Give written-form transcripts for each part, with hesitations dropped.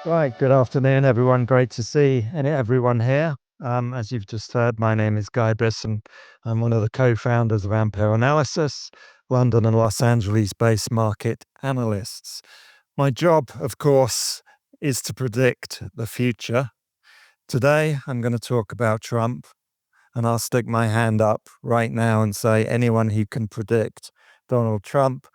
Right, good afternoon, everyone. Great to see everyone here. As you've just heard, my name is Guy Bisson. I'm one of the co-founders of Ampere Analysis, London and Los Angeles-based market analysts. My job, of course, is to predict the future. Today, I'm going to talk about Trump, and I'll stick my hand up right now and say anyone who can predict Donald Trump,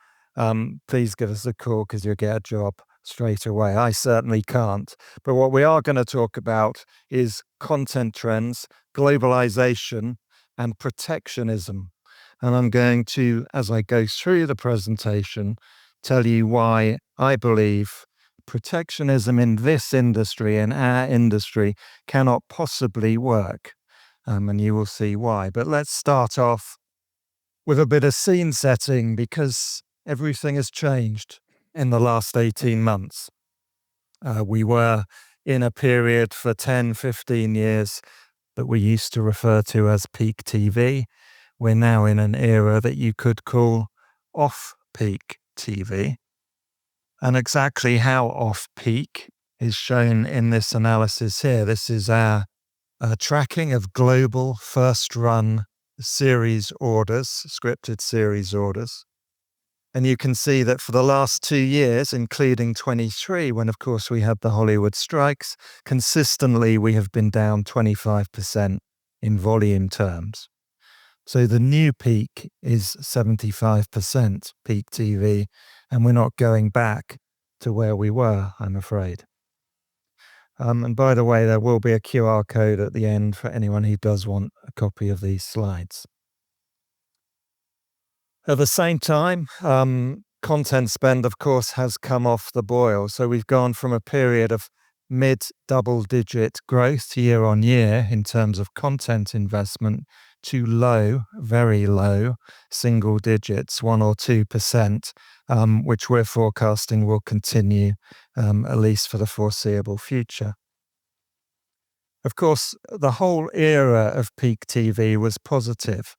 please give us a call because you'll get a job straight away. I certainly can't. But what we are going to talk about is content trends, globalization, and protectionism. And I'm going to, as I go through the presentation, tell you why I believe protectionism in this industry, in our industry, cannot possibly work. And you will see why. But let's start off with a bit of scene setting because everything has changed in the last 18 months. We were in a period for 10, 15 years that we used to refer to as peak TV. We're now in an era that you could call off-peak TV. And exactly how off-peak is shown in this analysis here. This is our tracking of global first-run series orders, scripted series orders. And you can see that for the last 2 years, including 23, when of course we had the Hollywood strikes, consistently we have been down 25% in volume terms. So the new peak is 75% peak TV, and we're not going back to where we were, I'm afraid. And by the way, there will be a QR code at the end for anyone who does want a copy of these slides. At the same time, content spend, of course, has come off the boil. So we've gone from a period of mid-double-digit growth year on year in terms of content investment to low, very low, single digits, 1 or 2%, which we're forecasting will continue at least for the foreseeable future. Of course, the whole era of peak TV was positive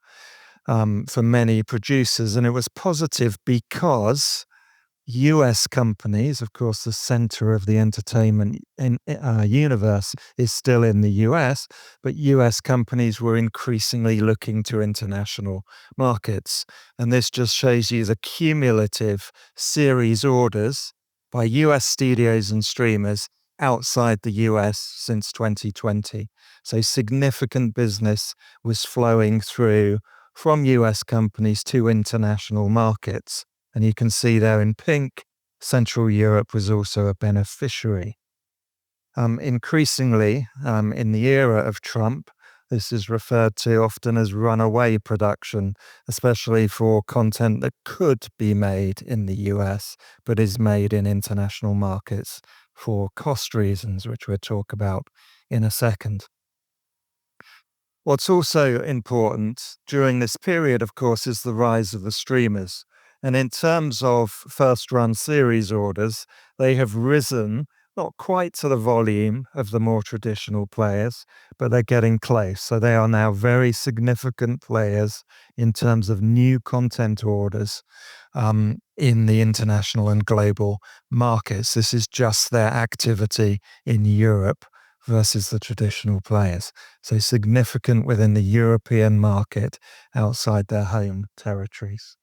for many producers, and it was positive because US companies, of course, the center of the entertainment universe is still in the US, but US companies were increasingly looking to international markets. And this just shows you the cumulative series orders by US studios and streamers outside the US since 2020. So significant business was flowing through from US companies to international markets. And you can see there in pink, Central Europe was also a beneficiary. Increasingly, in the era of Trump, this is referred to often as runaway production, especially for content that could be made in the US, but is made in international markets for cost reasons, which we'll talk about in a second. What's also important during this period, of course, is the rise of the streamers. And in terms of first-run series orders, they have risen, not quite to the volume of the more traditional players, but they're getting close. So they are now very significant players in terms of new content orders in the international and global markets. This is just their activity in Europe versus the traditional players. So significant within the European market outside their home territories.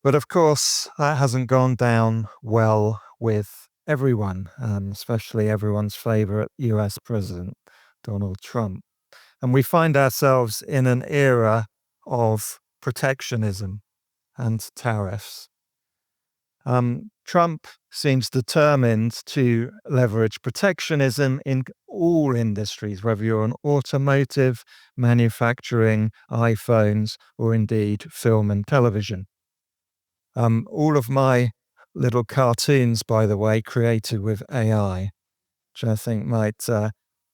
But of course, that hasn't gone down well with everyone, especially everyone's favorite US president, Donald Trump. And we find ourselves in an era of protectionism and tariffs. Trump seems determined to leverage protectionism in all industries, whether you're in automotive, manufacturing, iPhones, or indeed film and television. All of my little cartoons, by the way, created with AI, which I think might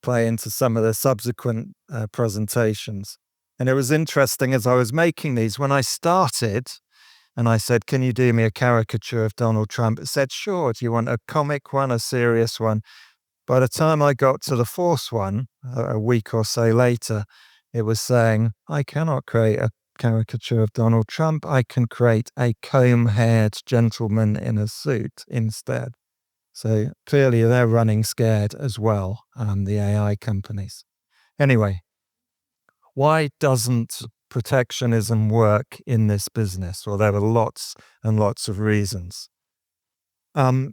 play into some of the subsequent presentations. And it was interesting as I was making these, when I started, and I said, can you do me a caricature of Donald Trump? It said, sure. Do you want a comic one, a serious one? By the time I got to the fourth one, a week or so later, it was saying, I cannot create a caricature of Donald Trump. I can create a comb-haired gentleman in a suit instead. So clearly they're running scared as well, the AI companies. Anyway, why doesn't protectionism work in this business? Well, there are lots and lots of reasons.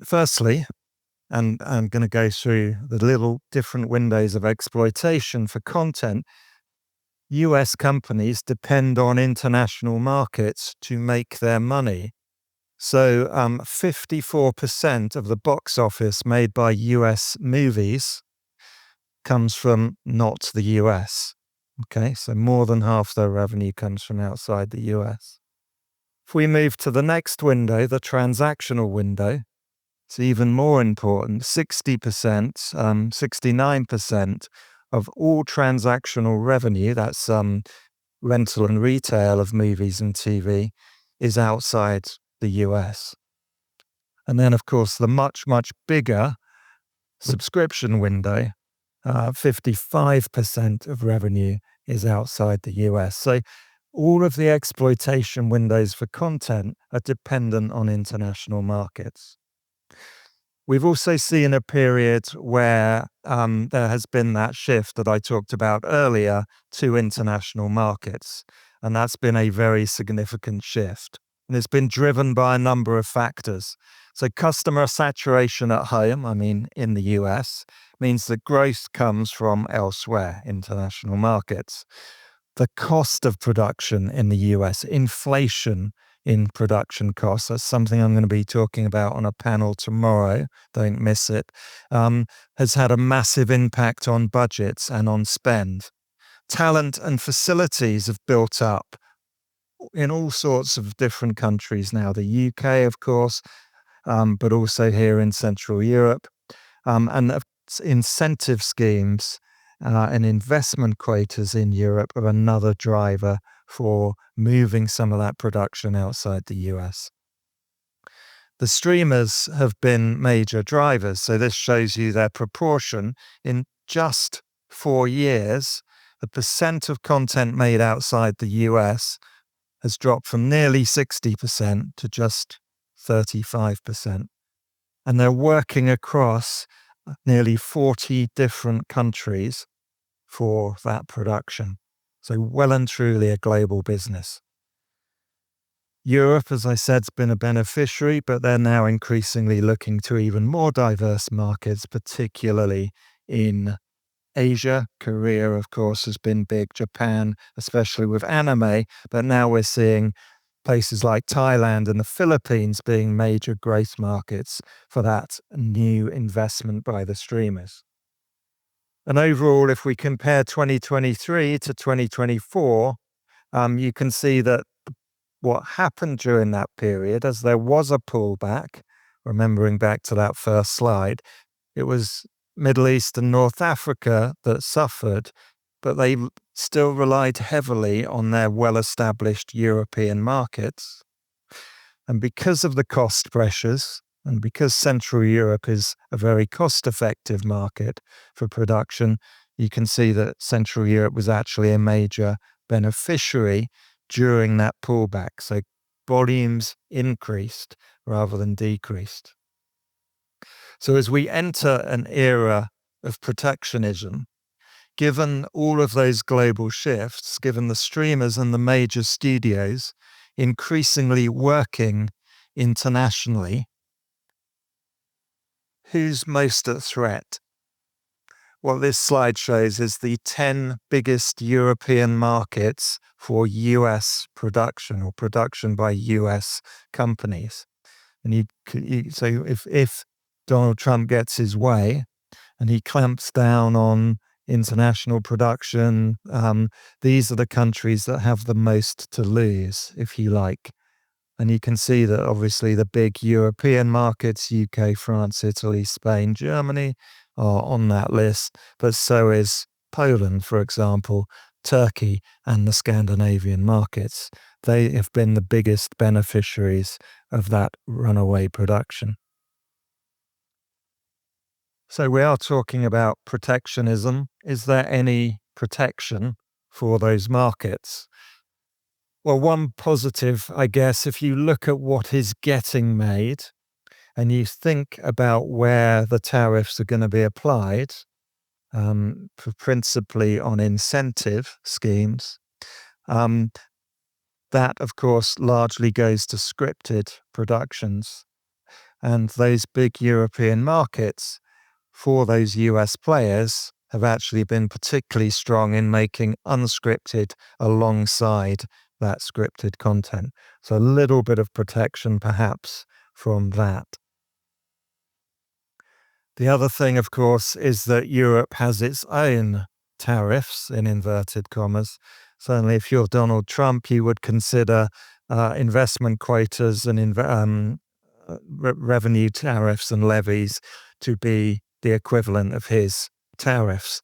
Firstly, and I'm going to go through the little different windows of exploitation for content. US companies depend on international markets to make their money. So 54% of the box office made by US movies comes from not the US. Okay, so more than half their revenue comes from outside the US. If we move to the next window, the transactional window, it's even more important. 60%, 69% of all transactional revenue, that's rental and retail of movies and TV, is outside the US. And then, of course, the much, much bigger subscription window, 55% of revenue is outside the US. So all of the exploitation windows for content are dependent on international markets. We've also seen a period where there has been that shift that I talked about earlier to international markets, and that's been a very significant shift. And it's been driven by a number of factors. So customer saturation at home, in the US, means that growth comes from elsewhere, international markets. The cost of production in the US, inflation in production costs, that's something I'm going to be talking about on a panel tomorrow, don't miss it, has had a massive impact on budgets and on spend. Talent and facilities have built up in all sorts of different countries now, the UK, of course, but also here in Central Europe. And incentive schemes and investment quotas in Europe are another driver for moving some of that production outside the US. The streamers have been major drivers, so this shows you their proportion. In just 4 years, the percent of content made outside the US has dropped from nearly 60% to just 35%. And they're working across nearly 40 different countries for that production. So well and truly a global business. Europe, as I said, has been a beneficiary, but they're now increasingly looking to even more diverse markets, particularly in Asia. Korea, of course, has been big. Japan, especially with anime, but now we're seeing places like Thailand and the Philippines being major growth markets for that new investment by the streamers. And overall, if we compare 2023 to 2024, you can see that what happened during that period, as there was a pullback, remembering back to that first slide, it was Middle East and North Africa that suffered, but they still relied heavily on their well-established European markets. And because of the cost pressures, and because Central Europe is a very cost-effective market for production, you can see that Central Europe was actually a major beneficiary during that pullback. So volumes increased rather than decreased. So as we enter an era of protectionism, given all of those global shifts, given the streamers and the major studios increasingly working internationally, who's most at threat? What this slide shows is the 10 biggest European markets for US production or production by US companies. And so if Donald Trump gets his way and he clamps down on international production, these are the countries that have the most to lose, if you like. And you can see that obviously the big European markets, UK, France, Italy, Spain, Germany, are on that list, but so is Poland, for example, Turkey, and the Scandinavian markets. They have been the biggest beneficiaries of that runaway production. So we are talking about protectionism. Is there any protection for those markets? Well, one positive, I guess, if you look at what is getting made, and you think about where the tariffs are going to be applied, principally on incentive schemes, um, that, of course, largely goes to scripted productions. And those big European markets for those US players have actually been particularly strong in making unscripted alongside that scripted content. So a little bit of protection perhaps from that. The other thing, of course, is that Europe has its own tariffs, in inverted commas. Certainly, if you're Donald Trump, you would consider investment quotas and revenue tariffs and levies to be the equivalent of his tariffs.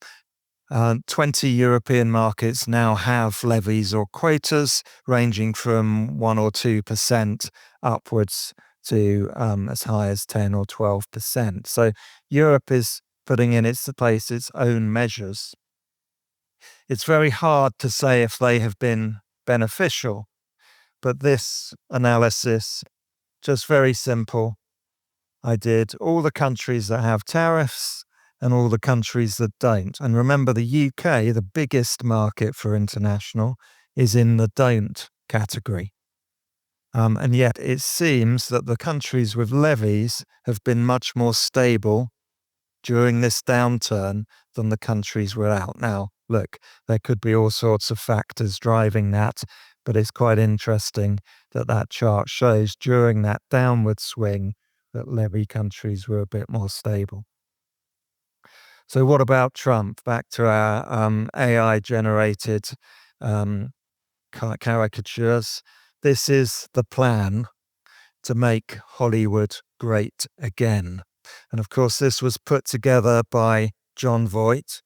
20 European markets now have levies or quotas ranging from 1 or 2% upwards to as high as 10 or 12%. So Europe is putting in its place its own measures. It's very hard to say if they have been beneficial, but this analysis, just very simple. I did all the countries that have tariffs and all the countries that don't. And remember, the UK, the biggest market for international, is in the don't category. And yet it seems that the countries with levies have been much more stable during this downturn than the countries without. Now, look, there could be all sorts of factors driving that, but it's quite interesting that that chart shows during that downward swing that levy countries were a bit more stable. So what about Trump? Back to our AI-generated caricatures. This is the plan to make Hollywood great again. And of course, this was put together by Jon Voight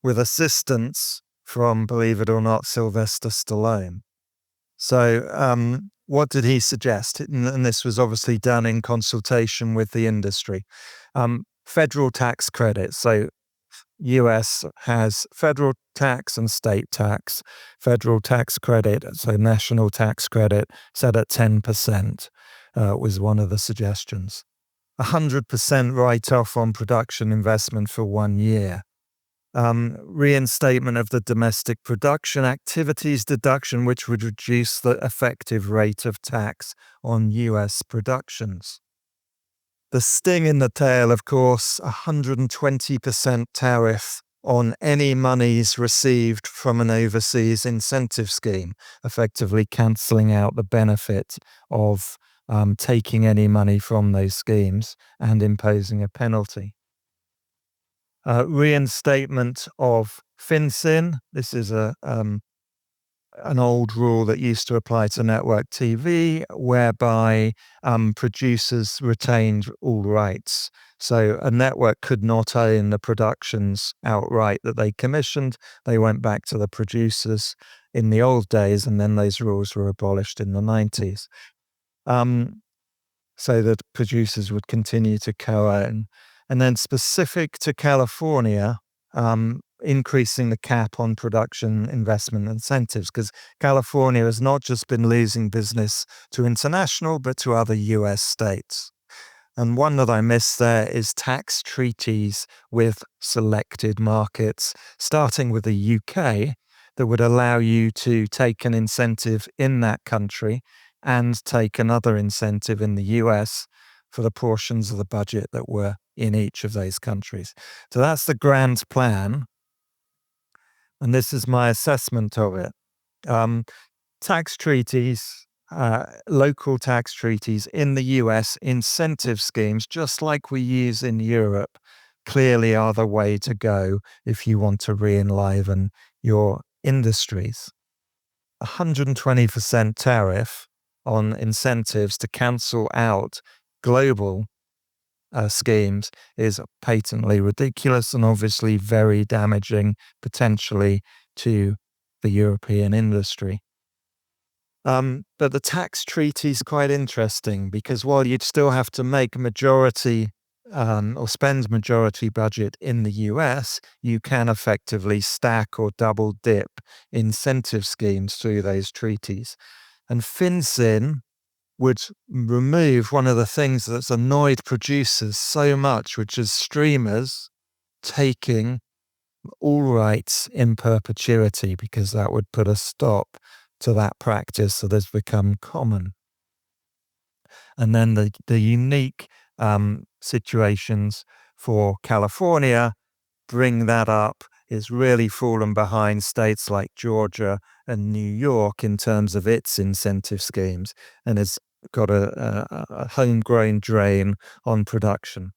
with assistance from, believe it or not, Sylvester Stallone. So what did he suggest? And this was obviously done in consultation with the industry. Federal tax credits. So US has federal tax and state tax. Federal tax credit, so national tax credit, set at 10%, was one of the suggestions. 100% write-off on production investment for 1 year. Reinstatement of the domestic production activities deduction, which would reduce the effective rate of tax on US productions. The sting in the tail, of course, 120% tariff on any monies received from an overseas incentive scheme, effectively cancelling out the benefit of taking any money from those schemes and imposing a penalty. Reinstatement of FinCEN. This is an old rule that used to apply to network TV, whereby producers retained all rights. So a network could not own the productions outright that they commissioned. They went back to the producers in the old days, and then those rules were abolished in the 90s. So that producers would continue to co-own. And then specific to California, increasing the cap on production investment incentives, because California has not just been losing business to international, but to other US states. And one that I missed there is tax treaties with selected markets, starting with the UK, that would allow you to take an incentive in that country and take another incentive in the US for the portions of the budget that were in each of those countries. So that's the grand plan. And this is my assessment of it. Tax treaties, local tax treaties in the US, incentive schemes, just like we use in Europe, clearly are the way to go if you want to re-enliven your industries. 120% tariff on incentives to cancel out global schemes is patently ridiculous and obviously very damaging potentially to the European industry. But the tax treaty is quite interesting because while you'd still have to make majority or spend majority budget in the US, you can effectively stack or double dip incentive schemes through those treaties. And FinCEN, would remove one of the things that's annoyed producers so much, which is streamers taking all rights in perpetuity, because that would put a stop to that practice that has become common. And then the unique situations for California bring that up. Is really fallen behind states like Georgia and New York in terms of its incentive schemes, and has got a homegrown drain on production.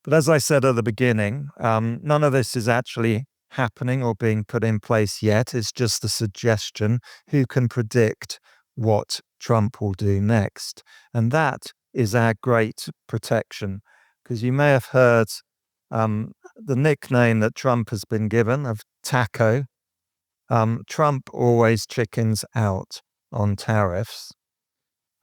But as I said at the beginning, none of this is actually happening or being put in place yet. It's just a suggestion. Who can predict what Trump will do next? And that is our great protection, because you may have heard the nickname that Trump has been given of taco. Trump always chickens out on tariffs.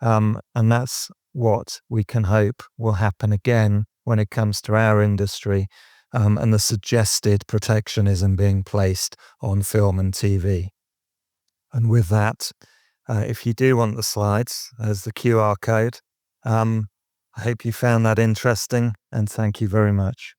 And that's what we can hope will happen again when it comes to our industry, and the suggested protectionism being placed on film and TV. And with that, if you do want the slides, there's the QR code. I hope you found that interesting, and thank you very much.